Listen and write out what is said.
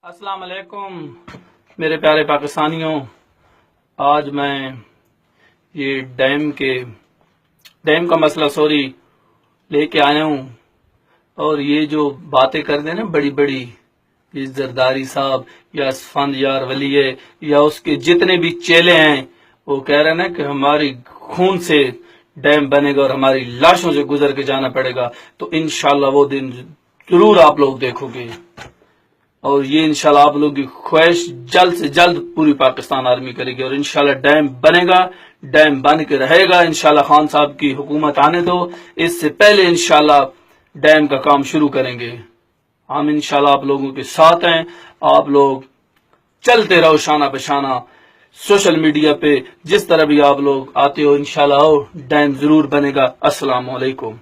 السلام علیکم میرے پیارے پاکستانیوں، آج میں یہ ڈیم کا مسئلہ لے کے آیا ہوں، اور یہ جو باتیں کر دیں نا بڑی بڑی، یہ زرداری صاحب یا اسفند یار ولی ہے یا اس کے جتنے بھی چیلے ہیں، وہ کہہ رہے ہیں نا کہ ہماری خون سے ڈیم بنے گا اور ہماری لاشوں سے گزر کے جانا پڑے گا، تو انشاءاللہ وہ دن ضرور آپ لوگ دیکھو گے، اور یہ انشاءاللہ آپ لوگوں کی خواہش جلد سے جلد پوری پاکستان آرمی کرے گی، اور انشاءاللہ ڈیم بنے گا، ڈیم بن کے رہے گا۔ انشاءاللہ خان صاحب کی حکومت آنے دو، اس سے پہلے انشاءاللہ ڈیم کا کام شروع کریں گے۔ ہم انشاءاللہ آپ لوگوں کے ساتھ ہیں، آپ لوگ چلتے رہو شانہ بشانہ سوشل میڈیا پہ، جس طرح بھی آپ لوگ آتے ہو، انشاءاللہ ڈیم ضرور بنے گا۔ السلام علیکم۔